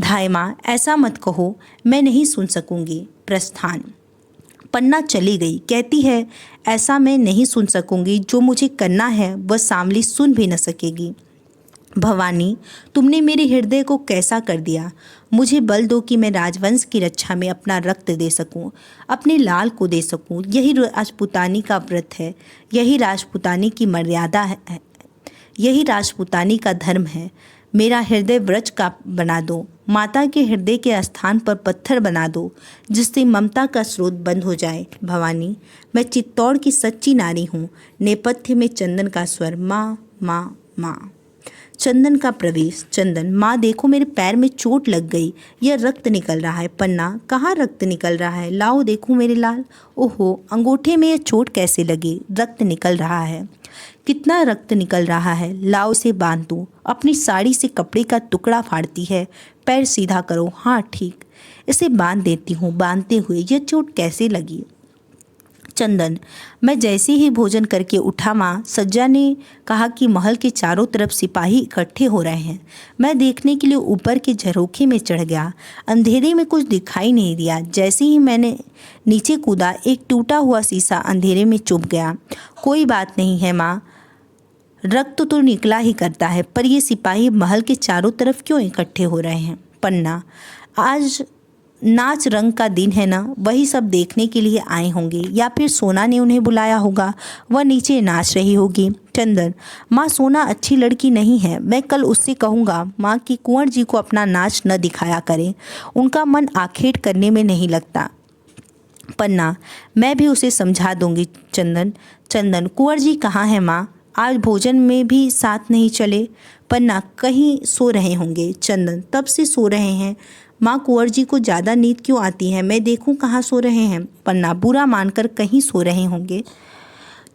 S1: धायमा, ऐसा मत कहो, मैं नहीं सुन सकूंगी। प्रस्थान। पन्ना चली गई। कहती है, ऐसा मैं नहीं सुन सकूंगी। जो मुझे करना है वह शामली सुन भी न सकेगी। भवानी, तुमने मेरे हृदय को कैसा कर दिया। मुझे बल दो कि मैं राजवंश की रक्षा में अपना रक्त दे सकूं, अपने लाल को दे सकूं। यही राजपुतानी का व्रत है, यही राजपुतानी की मर्यादा है, यही राजपुतानी का धर्म है। मेरा हृदय व्रज का बना दो। माता के हृदय के स्थान पर पत्थर बना दो, जिससे ममता का स्रोत बंद हो जाए। भवानी, मैं चित्तौड़ की सच्ची नारी हूँ। नेपथ्य में चंदन का स्वर, माँ माँ माँ। चंदन का प्रवेश। चंदन, माँ देखो, मेरे पैर में चोट लग गई, यह रक्त निकल रहा है। पन्ना, कहाँ रक्त निकल रहा है? लाओ देखूं मेरे लाल। ओहो, अंगूठे में यह चोट कैसे लगी? रक्त निकल रहा है। कितना रक्त निकल रहा है? लाओ इसे बांध दूं। अपनी साड़ी से कपड़े का टुकड़ा फाड़ती है। पैर सीधा करो। हाँ ठीक, इसे बांध देती हूँ। बांधते हुए, यह चोट कैसे लगी? चंदन, मैं जैसे ही भोजन करके उठा, माँ सज्जा ने कहा कि महल के चारों तरफ सिपाही इकट्ठे हो रहे हैं। मैं देखने के लिए ऊपर के झरोखे में चढ़ गया। अंधेरे में कुछ दिखाई नहीं दिया। जैसे ही मैंने नीचे कूदा, एक टूटा हुआ शीशा अंधेरे में चुभ गया। कोई बात नहीं है माँ, रक्त तो निकला ही करता है, पर ये सिपाही महल के चारों तरफ क्यों इकट्ठे हो रहे हैं? पन्ना, आज नाच रंग का दिन है ना, वही सब देखने के लिए आए होंगे, या फिर सोना ने उन्हें बुलाया होगा, वह नीचे नाच रही होगी। चंदन, माँ सोना अच्छी लड़की नहीं है। मैं कल उससे कहूँगा माँ कि कुंवर जी को अपना नाच न दिखाया करें, उनका मन आखेट करने में नहीं लगता। पन्ना, मैं भी उसे समझा दूंगी। चंदन, कुंवर जी कहाँ है माँ? आज भोजन में भी साथ नहीं चले। पन्ना, कहीं सो रहे होंगे। चंदन, तब से सो रहे हैं। माँ, कुंवर जी को ज़्यादा नींद क्यों आती है? मैं देखूं कहाँ सो रहे हैं। पन्ना, बुरा मानकर कहीं सो रहे होंगे।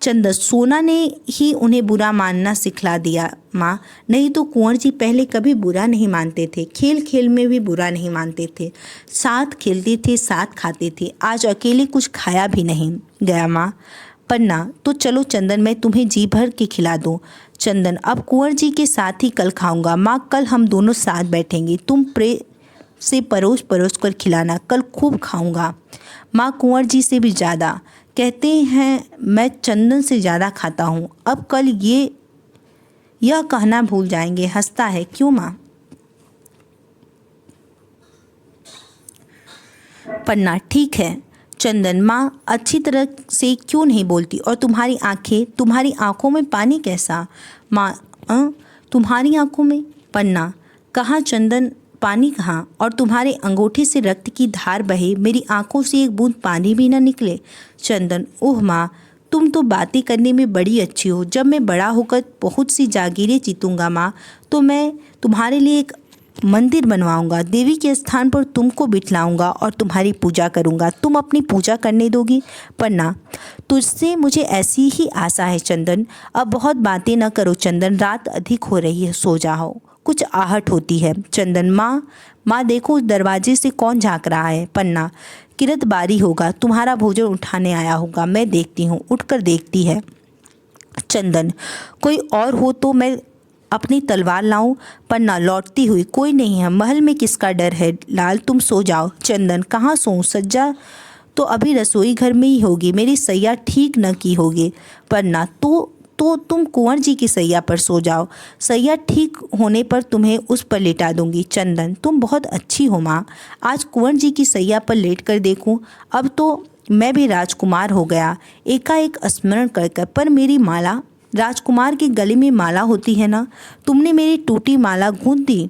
S1: चंदन, सोना ने ही उन्हें बुरा मानना सिखला दिया माँ, नहीं तो कुंवर जी पहले कभी बुरा नहीं मानते थे। खेल खेल में भी बुरा नहीं मानते थे। साथ खेलते थे, साथ खाते थे। आज अकेले कुछ खाया भी नहीं गया माँ। पन्ना, तो चलो चंदन, मैं तुम्हें जी भर के खिला दूँ। चंदन, अब कुंवर जी के साथ ही कल खाऊंगा माँ। कल हम दोनों साथ बैठेंगे। तुम से परोस परोस कर खिलाना, कल खूब खाऊंगा माँ, कुंवर जी से भी ज़्यादा। कहते हैं मैं चंदन से ज़्यादा खाता हूँ। अब कल यह कहना भूल जाएंगे। हंसता है क्यों माँ? पन्ना, ठीक है। चंदन, माँ अच्छी तरह से क्यों नहीं बोलती? और तुम्हारी आंखें, तुम्हारी आंखों में पानी कैसा? माँ, तुम्हारी आंखों में? पन्ना, कहाँ चंदन, पानी कहाँ? और तुम्हारे अंगूठे से रक्त की धार बहे, मेरी आंखों से एक बूंद पानी भी न निकले। चंदन, ओह माँ, तुम तो बातें करने में बड़ी अच्छी हो। जब मैं बड़ा होकर बहुत सी जागीरें जीतूंगा माँ, तो मैं तुम्हारे लिए एक मंदिर बनवाऊंगा। देवी के स्थान पर तुमको बिठलाऊंगा और तुम्हारी पूजा करूंगा। तुम अपनी पूजा करने दोगी? पन्ना, तुझसे मुझे ऐसी ही आशा है चंदन। अब बहुत बातें न करो चंदन, रात अधिक हो रही है, सो जाओ। कुछ आहट होती है। चंदन, माँ देखो, उस दरवाजे से कौन झांक रहा है? पन्ना, किरत बारी होगा, तुम्हारा भोजन उठाने आया होगा। मैं देखती हूँ। उठकर देखती है। चंदन, कोई और हो तो मैं अपनी तलवार लाऊं? पन्ना, लौटती हुई, कोई नहीं है। महल में किसका डर है? लाल, तुम सो जाओ। चंदन, कहाँ सोऊं? सज्जा तो अभी रसोई घर में ही होगी। मेरी सैया ठीक न की होगी। पन्ना, तो तुम कुंवर जी की सैया पर सो जाओ। सैया ठीक होने पर तुम्हें उस पर लेटा दूंगी। चंदन, तुम बहुत अच्छी हो माँ। आज कुंवर जी की सैया पर लेट कर देखूं। अब तो मैं भी राजकुमार हो गया। एकाएक स्मरण कर पर मेरी माला, राजकुमार के गले में माला होती है ना? तुमने मेरी टूटी माला गूंथ दी।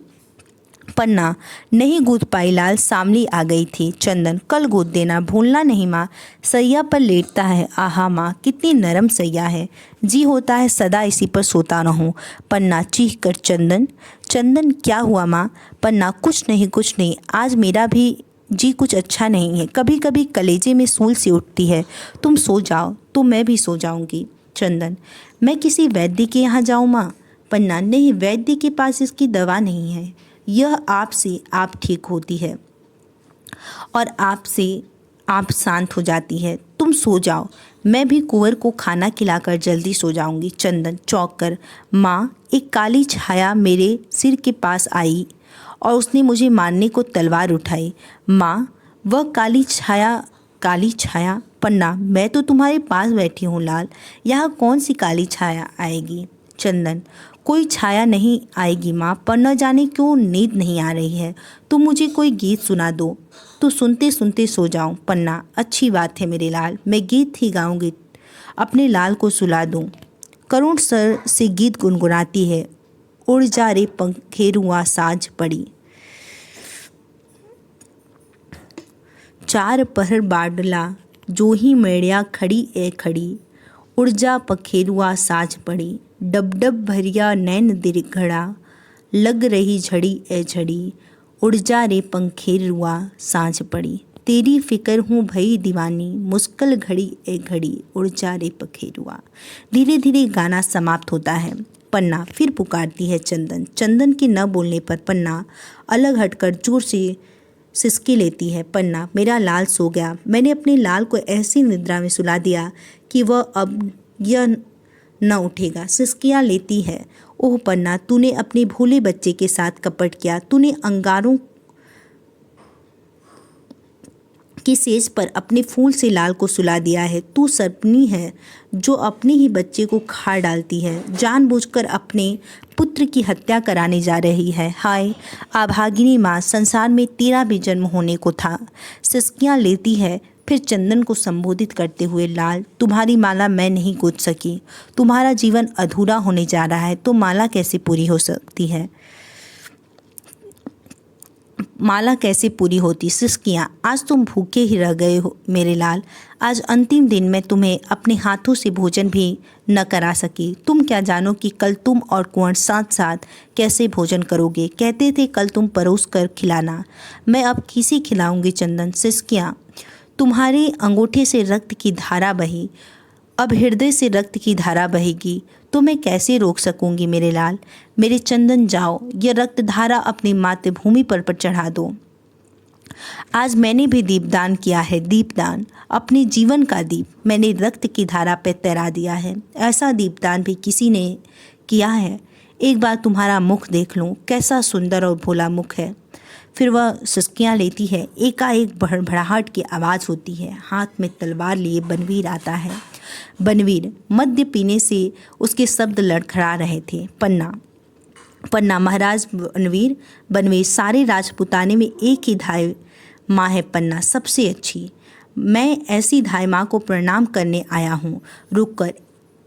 S1: पन्ना, नहीं गूंथ पाई लाल, सामली आ गई थी। चंदन, कल गूंथ देना, भूलना नहीं माँ। सैया पर लेटता है, आहा माँ, कितनी नरम सैया है। जी होता है सदा इसी पर सोता रहूं। पन्ना, चीख कर चंदन। चंदन, क्या हुआ माँ? पन्ना, कुछ नहीं कुछ नहीं, आज मेरा भी जी कुछ अच्छा नहीं है। कभी कभी कलेजे में सूल सी उठती है। तुम सो जाओ तो मैं भी सो जाऊंगी। चंदन, मैं किसी वैद्य के यहाँ जाऊँ माँ? पन्ना, नहीं, वैद्य के पास इसकी दवा नहीं है। यह आपसे आप ठीक होती है और आपसे आप शांत हो जाती है। तुम सो जाओ, मैं भी कुंवर को खाना खिलाकर जल्दी सो जाऊंगी। चंदन, चौंक कर, माँ, एक काली छाया मेरे सिर के पास आई और उसने मुझे मारने को तलवार उठाई। माँ, वह काली छाया? पन्ना, मैं तो तुम्हारे पास बैठी हूँ लाल, यहाँ कौन सी काली छाया आएगी? चंदन, कोई छाया नहीं आएगी माँ, पर न जाने क्यों नींद नहीं आ रही है। तुम मुझे कोई गीत सुना दो तो सुनते सुनते सो जाऊं। पन्ना, अच्छी बात है मेरे लाल, मैं गीत ही गाऊंगी, अपने लाल को सुला दूं। करुण स्वर से गीत गुनगुनाती है, उड़ जा रे पंखेरुआ साँझ पड़ी। चार पहर बाडला जो ही मेड़िया खड़ी ए खड़ी, उड़ जा पखेरुआ साँझ पड़ी। डब डब भरिया नैन दिर घड़ा, लग रही झड़ी ए झड़ी, उड़ जा रे पंखेरुआ साँझ पड़ी। तेरी फिक्र हूँ भई दीवानी, मुश्किल घड़ी ए घड़ी, उड़ जा रे पखेरुआ। धीरे धीरे गाना समाप्त होता है। पन्ना फिर पुकारती है चंदन। चंदन के न बोलने पर पन्ना अलग हटकर जोर से सिसकी लेती है। पन्ना, मेरा लाल सो गया। मैंने अपने लाल को ऐसी निद्रा में सुला दिया कि वह अब यह न उठेगा। सिसकियाँ लेती है, ओह पन्ना, तूने अपने भोले बच्चे के साथ कपट किया। तूने अंगारों की सेज पर अपने फूल से लाल को सुला दिया है। तू सर्पनी है जो अपने ही बच्चे को खा डालती है, जानबूझकर अपने पुत्र की हत्या कराने जा रही है। हाय अभागिनी माँ, संसार में तेरा भी जन्म होने को था। सिसकियाँ लेती है, फिर चंदन को संबोधित करते हुए, लाल, तुम्हारी माला मैं नहीं गूंथ सकी। तुम्हारा जीवन अधूरा होने जा रहा है तो माला कैसे पूरी हो सकती है? माला कैसे पूरी होती। सिसकियाँ, आज तुम भूखे ही रह गए हो मेरे लाल। आज अंतिम दिन मैं तुम्हें अपने हाथों से भोजन भी न करा सकी। तुम क्या जानो कि कल तुम और कुंवर साथ साथ कैसे भोजन करोगे। कहते थे कल तुम परोस कर खिलाना, मैं अब किसे खिलाऊंगी चंदन। सिसकियाँ, तुम्हारे अंगूठे से रक्त की धारा बही, अब हृदय से रक्त की धारा बहेगी, तो मैं कैसे रोक सकूंगी मेरे लाल। मेरे चंदन, जाओ, यह रक्त धारा अपनी मातृभूमि पर चढ़ा दो। आज मैंने भी दीपदान किया है, दीपदान, अपने जीवन का दीप मैंने रक्त की धारा पे तैरा दिया है। ऐसा दीपदान भी किसी ने किया है। एक बार तुम्हारा मुख देख लूं, कैसा सुंदर और भोला मुख है। फिर वह सिसकियाँ लेती है। एकाएक भड़बड़ाहट की आवाज़ होती है। हाथ में तलवार लिए बनवीर आता है। बनवीर, मद्य पीने से उसके शब्द लड़खड़ा रहे थे। पन्ना, पन्ना, महाराज बनवीर। बनवीर, सारे राजपुताने में एक ही धाय माँ है पन्ना, सबसे अच्छी। मैं ऐसी धाय माँ को प्रणाम करने आया हूँ। रुक कर,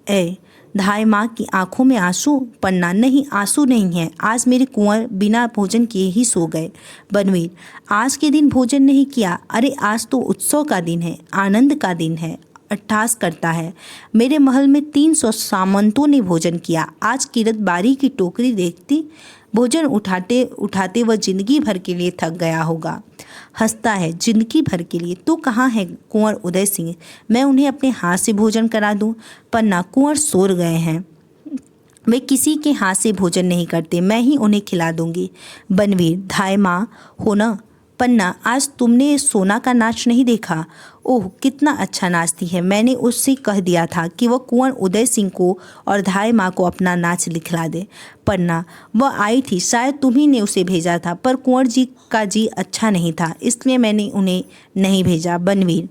S1: ए धाय माँ की आंखों में आंसू। पन्ना, नहीं, आंसू नहीं है, आज मेरे कुंवर बिना भोजन किए ही सो गए। बनवीर, आज के दिन भोजन नहीं किया। अरे आज तो उत्सव का दिन है, आनंद का दिन है, अट्ठास करता है। मेरे महल में 300 सामंतों ने भोजन किया। आज किरत बारी की टोकरी देखती, भोजन उठाते उठाते वह जिंदगी भर के लिए थक गया होगा। हंसता है, जिंदगी भर के लिए। तो कहाँ है कुंवर उदय सिंह, मैं उन्हें अपने हाथ से भोजन करा दूं। पन्ना, कुंवर सो गए हैं, वे किसी के हाथ से भोजन नहीं करते, मैं ही उन्हें खिला दूंगी। बनवीर, धाय माँ हो ना। पन्ना, आज तुमने सोना का नाच नहीं देखा। ओह, कितना अच्छा नाचती है। मैंने उससे कह दिया था कि वह कुंवर उदय सिंह को और धाय माँ को अपना नाच दिखला दे। पन्ना, वह आई थी, शायद तुम्ही ने उसे भेजा था, पर कुंवर जी का जी अच्छा नहीं था, इसलिए मैंने उन्हें नहीं भेजा। बनवीर,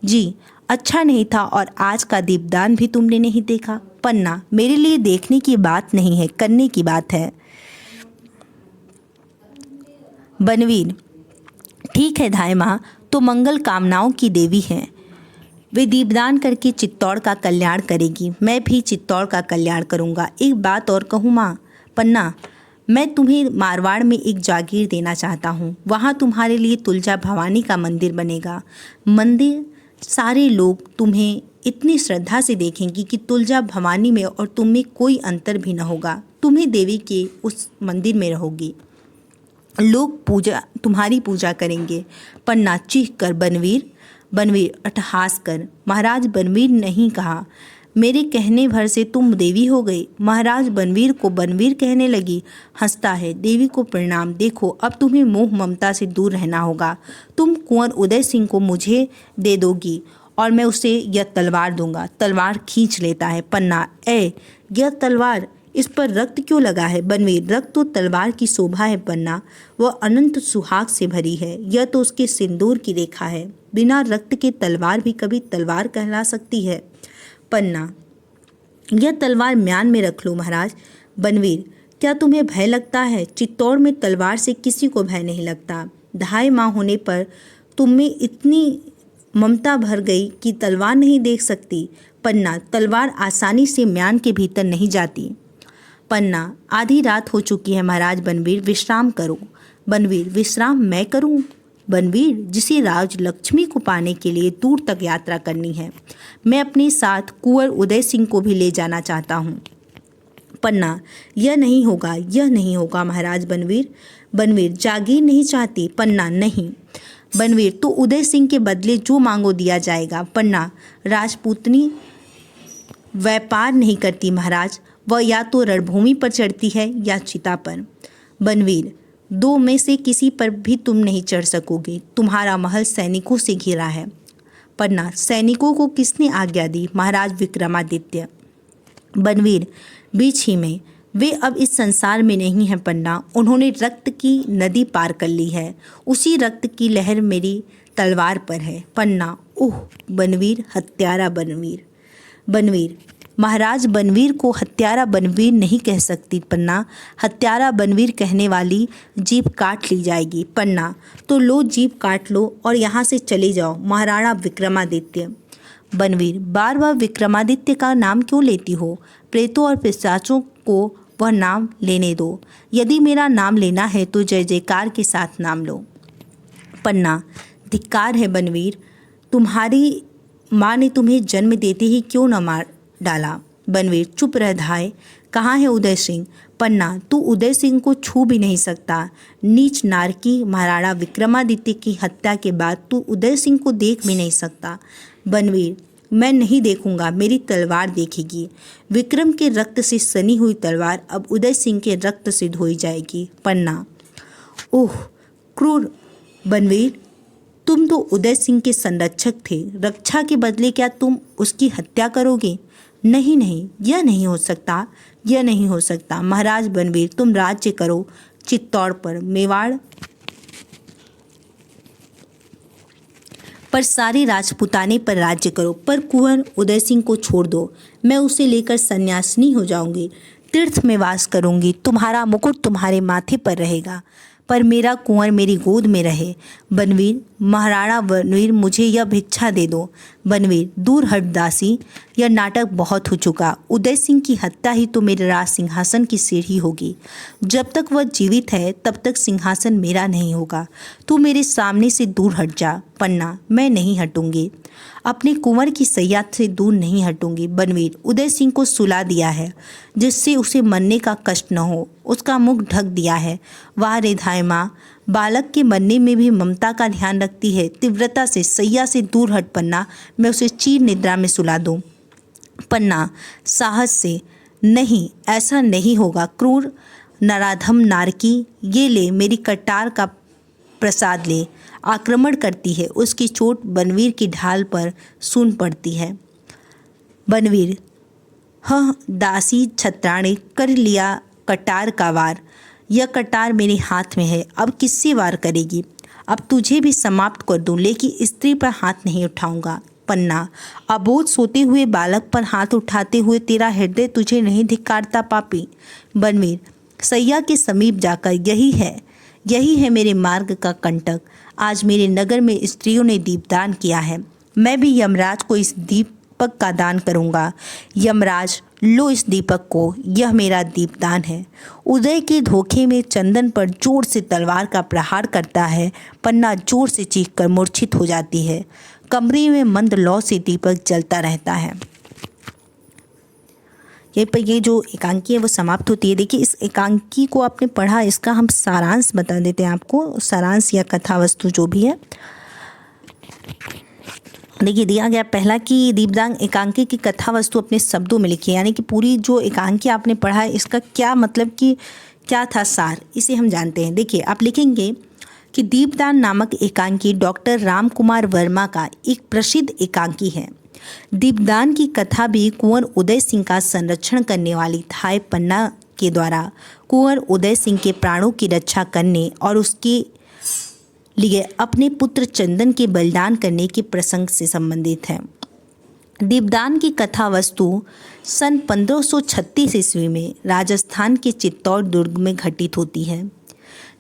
S1: जी अच्छा नहीं था और आज का दीपदान भी तुमने नहीं देखा। पन्ना, मेरे लिए देखने की बात नहीं है, करने की बात है। बनवीर, ठीक है धाय माँ तो मंगल कामनाओं की देवी हैं, वे दीपदान करके चित्तौड़ का कल्याण करेगी, मैं भी चित्तौड़ का कल्याण करूँगा। एक बात और कहूँ माँ। पन्ना, मैं तुम्हें मारवाड़ में एक जागीर देना चाहता हूँ, वहाँ तुम्हारे लिए तुलजा भवानी का मंदिर बनेगा। मंदिर, सारे लोग तुम्हें इतनी श्रद्धा से देखेंगी कि तुलजा भवानी में और तुम में कोई अंतर भी न होगा। तुम्हें देवी के उस मंदिर में रहोगी, लोग तुम्हारी पूजा करेंगे। पन्ना, चीख कर बनवीर। बनवीर, अट्टहास कर। महाराज, बनवीर नहीं कहा, मेरे कहने भर से तुम देवी हो गई। महाराज बनवीर को बनवीर कहने लगी। हंसता है, देवी को प्रणाम। देखो, अब तुम्हें मोह ममता से दूर रहना होगा। तुम कुंवर उदय सिंह को मुझे दे दोगी और मैं उसे यह तलवार दूंगा। तलवार खींच लेता है। पन्ना, यह तलवार, इस पर रक्त क्यों लगा है। बनवीर, रक्त तो तलवार की शोभा है पन्ना, वह अनंत सुहाग से भरी है, यह तो उसके सिंदूर की रेखा है। बिना रक्त के तलवार भी कभी तलवार कहला सकती है। पन्ना, यह तलवार म्यान में रख लो महाराज। बनवीर, क्या तुम्हें भय लगता है। चित्तौड़ में तलवार से किसी को भय नहीं लगता। धाय माँ होने पर तुम में इतनी ममता भर गई कि तलवार नहीं देख सकती। पन्ना, तलवार आसानी से म्यान के भीतर नहीं जाती। पन्ना, आधी रात हो चुकी है महाराज। बनवीर, विश्राम करो। बनवीर, विश्राम मैं करूं। बनवीर, जिसे राज लक्ष्मी को पाने के लिए दूर तक यात्रा करनी है, मैं अपने साथ कुंवर उदय सिंह को भी ले जाना चाहता हूं। पन्ना, यह नहीं होगा, यह नहीं होगा महाराज। बनवीर, बनवीर, जागीर नहीं चाहती। पन्ना, नहीं। बनवीर, तो उदय सिंह के बदले जो मांगो दिया जाएगा। पन्ना, राजपूतनी व्यापार नहीं करती महाराज, वह या तो रणभूमि पर चढ़ती है या चिता पर। बनवीर, दो में से किसी पर भी तुम नहीं चढ़ सकोगे, तुम्हारा महल सैनिकों से घिरा है। पन्ना, सैनिकों को किसने आज्ञा दी। महाराज विक्रमादित्य। बनवीर, बीच ही में, वे अब इस संसार में नहीं हैं पन्ना, उन्होंने रक्त की नदी पार कर ली है, उसी रक्त की लहर मेरी तलवार पर है। पन्ना, ओह बनवीर, हत्यारा बनवीर। बनवीर, महाराज बनवीर को हत्यारा बनवीर नहीं कह सकती पन्ना, हत्यारा बनवीर कहने वाली जीभ काट ली जाएगी। पन्ना, तो लो जीभ काट लो और यहाँ से चले जाओ महाराणा विक्रमादित्य। बनवीर, बार बार विक्रमादित्य का नाम क्यों लेती हो। प्रेतों और पिशाचों को वह नाम लेने दो। यदि मेरा नाम लेना है तो जय जयकार के साथ नाम लो। पन्ना, धिक्कार है बनवीर, तुम्हारी माँ ने तुम्हें जन्म देते ही क्यों न मार डाला। बनवीर, चुप रह धाय, कहाँ है उदय सिंह। पन्ना, तू उदय सिंह को छू भी नहीं सकता। नीच नारकी, महाराणा विक्रमादित्य की हत्या के बाद तू उदय सिंह को देख भी नहीं सकता। बनवीर, मैं नहीं देखूंगा, मेरी तलवार देखेगी। विक्रम के रक्त से सनी हुई तलवार अब उदय सिंह के रक्त से धोई जाएगी। पन्ना, ओह क्रूर बनवीर, तुम तो उदय सिंह के संरक्षक थे, रक्षा के बदले क्या तुम उसकी हत्या करोगे। नहीं नहीं, यह नहीं हो सकता, यह नहीं हो सकता। महाराज बनवीर, तुम राज्य करो चित्तौड़ पर, मेवाड़ पर, सारे राजपुताने पर राज्य करो, पर कुंवर उदय सिंह को छोड़ दो। मैं उसे लेकर सन्यासिनी हो जाऊंगी, तीर्थ में वास करूंगी, तुम्हारा मुकुट तुम्हारे माथे पर रहेगा, पर मेरा कुंवर मेरी गोद में रहे। बनवीर, महाराणा बनवीर, मुझे यह भिक्षा दे दो। बनवीर, दूर हट दासी, यह नाटक बहुत हो चुका। उदय सिंह की हत्या ही तो मेरे राज सिंहासन की सीढ़ी होगी। जब तक वह जीवित है तब तक सिंहासन मेरा नहीं होगा। तू मेरे सामने से दूर हट जा। पन्ना, मैं नहीं हटूंगी, अपने कुंवर की सैया से दूर नहीं हटूंगी। बनवीर, उदय सिंह को सुला दिया है जिससे उसे मरने का कष्ट न हो, उसका मुख ढक दिया है। वाह रे धाय माँ, बालक के मरने में भी ममता का ध्यान रखती है। तीव्रता से सैया से दूर हट पन्ना, मैं उसे चीर निद्रा में सुला दूं। पन्ना, साहस से, नहीं, ऐसा नहीं होगा। क्रूर नराधम नारकी, ये ले मेरी कटार का प्रसाद ले। आक्रमण करती है, उसकी चोट बनवीर की ढाल पर सून पड़ती है। बनवीर, हाँ दासी छत्राणी, कर लिया कटार का वार। यह कटार मेरे हाथ में है, अब किससे वार करेगी। अब तुझे भी समाप्त कर दूं, लेकिन स्त्री पर हाथ नहीं उठाऊंगा। पन्ना, अबोध सोते हुए बालक पर हाथ उठाते हुए तेरा हृदय तुझे नहीं धिक्कारता पापी। बनवीर, सैया के समीप जाकर, यही है मेरे मार्ग का कंटक। आज मेरे नगर में स्त्रियों ने दीपदान किया है, मैं भी यमराज को इस दीपक का दान करूंगा। यमराज, लो इस दीपक को, यह मेरा दीपदान है। उदय के धोखे में चंदन पर जोर से तलवार का प्रहार करता है। पन्ना जोर से चीखकर मूर्छित हो जाती है। कमरे में मंद लौ से दीपक जलता रहता है। यहीं पर ये जो एकांकी है वो समाप्त होती है। देखिए, इस एकांकी को आपने पढ़ा, इसका हम सारांश बता देते हैं आपको, सारांश या कथा वस्तु जो भी है। देखिए, दिया गया पहला कि दीपदान एकांकी की कथा वस्तु अपने शब्दों में लिखी है, यानी कि पूरी जो एकांकी आपने पढ़ा है इसका क्या मतलब कि क्या था सार, इसे हम जानते हैं। देखिए, आप लिखेंगे कि दीपदान नामक एकांकी डॉक्टर राम कुमार वर्मा का एक प्रसिद्ध एकांकी है। दीपदान की कथा भी कुंवर उदय सिंह का संरक्षण करने वाली धाय पन्ना के द्वारा कुंवर उदय सिंह के प्राणों की रक्षा करने और उसके लिए अपने पुत्र चंदन के बलिदान करने के प्रसंग से संबंधित है। दीपदान की कथा वस्तु सन 1536 ईस्वी में राजस्थान के चित्तौड़ दुर्ग में घटित होती है।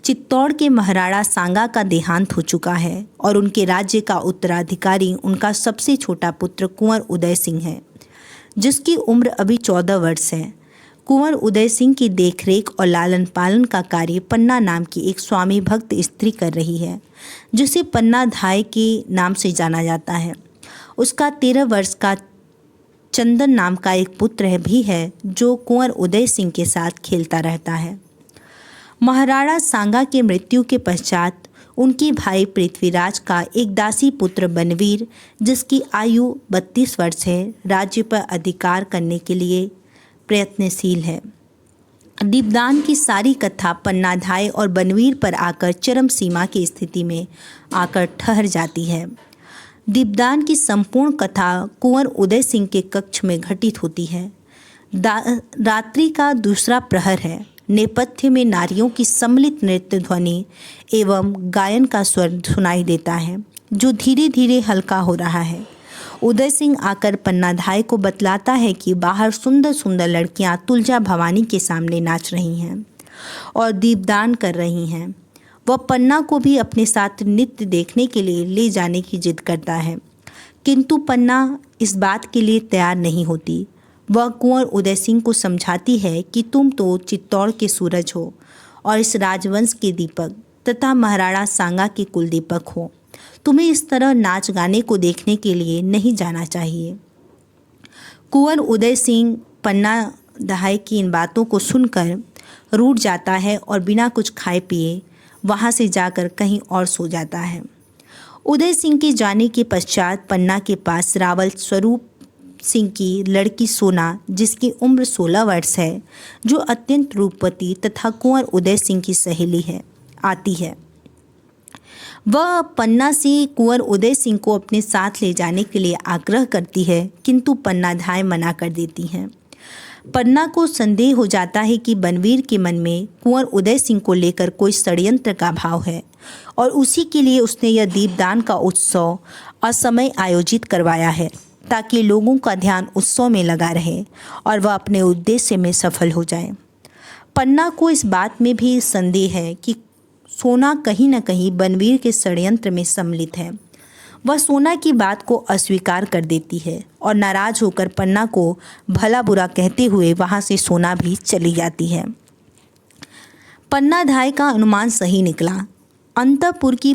S1: चित्तौड़ के महाराणा सांगा का देहांत हो चुका है और उनके राज्य का उत्तराधिकारी उनका सबसे छोटा पुत्र कुंवर उदय सिंह है, जिसकी उम्र अभी 14 वर्ष है। कुंवर उदय सिंह की देखरेख और लालन पालन का कार्य पन्ना नाम की एक स्वामी भक्त स्त्री कर रही है, जिसे पन्ना धाय के नाम से जाना जाता है। उसका 13 वर्ष का चंदन नाम का एक पुत्र भी है, जो कुंवर उदय सिंह के साथ खेलता रहता है। महाराणा सांगा के मृत्यु के पश्चात उनके भाई पृथ्वीराज का एक दासी पुत्र बनवीर, जिसकी आयु 32 वर्ष है, राज्य पर अधिकार करने के लिए प्रयत्नशील है। दीपदान की सारी कथा पन्नाधाय और बनवीर पर आकर चरम सीमा की स्थिति में आकर ठहर जाती है। दीपदान की संपूर्ण कथा कुंवर उदय सिंह के कक्ष में घटित होती है। रात्रि का दूसरा प्रहर है। नेपथ्य में नारियों की सम्मिलित नृत्य ध्वनि एवं गायन का स्वर सुनाई देता है, जो धीरे धीरे हल्का हो रहा है। उदय सिंह आकर पन्नाधाय को बतलाता है कि बाहर सुंदर सुंदर लड़कियां तुलजा भवानी के सामने नाच रही हैं और दीपदान कर रही हैं। वह पन्ना को भी अपने साथ नृत्य देखने के लिए ले जाने की जिद करता है, किंतु पन्ना इस बात के लिए तैयार नहीं होती। वह कुंवर उदय सिंह को समझाती है कि तुम तो चित्तौड़ के सूरज हो और इस राजवंश के दीपक तथा महाराणा सांगा के कुलदीपक हो। तुम्हें इस तरह नाच गाने को देखने के लिए नहीं जाना चाहिए। कुंवर उदय सिंह पन्ना दहाई की इन बातों को सुनकर रूठ जाता है और बिना कुछ खाए पिए वहाँ से जाकर कहीं और सो जाता है। उदय सिंह के जाने के पश्चात पन्ना के पास रावल स्वरूप सिंह की लड़की सोना, जिसकी उम्र 16 वर्ष है, जो अत्यंत रूपवती तथा कुंवर उदय सिंह की सहेली है, आती है। वह पन्ना से कुंवर उदय सिंह को अपने साथ ले जाने के लिए आग्रह करती है, किंतु पन्ना धाय मना कर देती हैं। पन्ना को संदेह हो जाता है कि बनवीर के मन में कुंवर उदय सिंह को लेकर कोई षड्यंत्र का भाव है और उसी के लिए उसने यह दीपदान का उत्सव असमय आयोजित करवाया है, ताकि लोगों का ध्यान उत्सव में लगा रहे और वह अपने उद्देश्य में सफल हो जाए। पन्ना को इस बात में भी संदेह है कि सोना कहीं न कहीं बनवीर के षड्यंत्र में सम्मिलित है। वह सोना की बात को अस्वीकार कर देती है और नाराज होकर पन्ना को भला बुरा कहते हुए वहाँ से सोना भी चली जाती है। पन्ना धाय का अनुमान सही निकला। अंतःपुर की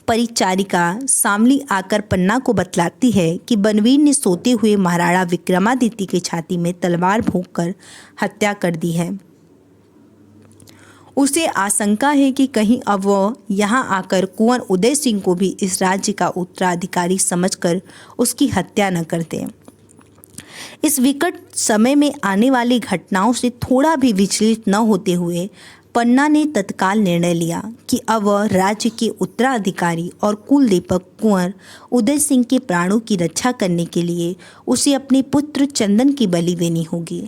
S1: परिचारिका सामली आकर पन्ना को बतलाती है कि बनवीर ने सोते हुए महाराणा विक्रमादित्य की छाती में तलवार भोंककर हत्या कर दी है। उसे आशंका है कि कहीं अब वह यहाँ आकर कुंवर उदय सिंह को भी इस राज्य का उत्तराधिकारी समझकर उसकी हत्या न कर दें। इस विकट समय में आने वाली घटनाओं से थोड़ा भी विचलित न होते हुए पन्ना ने तत्काल निर्णय लिया कि अब वह राज्य के उत्तराधिकारी और कुलदीपक कुंवर उदय सिंह के प्राणों की रक्षा करने के लिए उसे अपने पुत्र चंदन की बलि देनी होगी।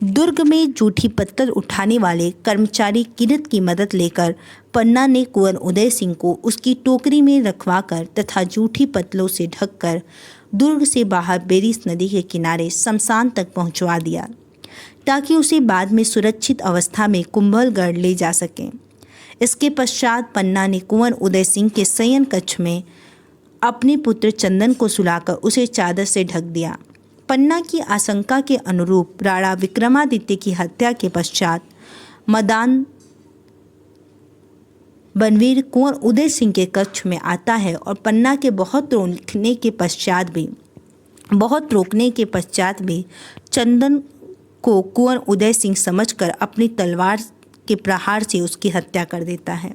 S1: दुर्ग में जूठी पत्थर उठाने वाले कर्मचारी किरत की मदद लेकर पन्ना ने कुंवर उदय सिंह को उसकी टोकरी में रखवाकर तथा जूठी पत्तलों से ढककर दुर्ग से बाहर बेरिस नदी के किनारे शमशान तक पहुंचवा दिया, ताकि उसे बाद में सुरक्षित अवस्था में कुंभलगढ़ ले जा सकें। इसके पश्चात पन्ना ने कुंवर उदय सिंह के शयन कक्ष में अपने पुत्र चंदन को सुलाकर उसे चादर से ढक दिया। पन्ना की आशंका के अनुरूप राणा विक्रमादित्य की हत्या के पश्चात मदान बनवीर कुंवर उदय सिंह के कक्ष में आता है और पन्ना के बहुत रोकने के पश्चात भी चंदन को कुंवर उदय सिंह समझकर अपनी तलवार के प्रहार से उसकी हत्या कर देता है।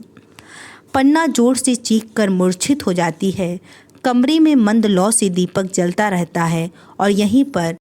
S1: पन्ना जोर से चीखकर मूर्छित हो जाती है। कमरे में मंद लौ से दीपक जलता रहता है और यहीं पर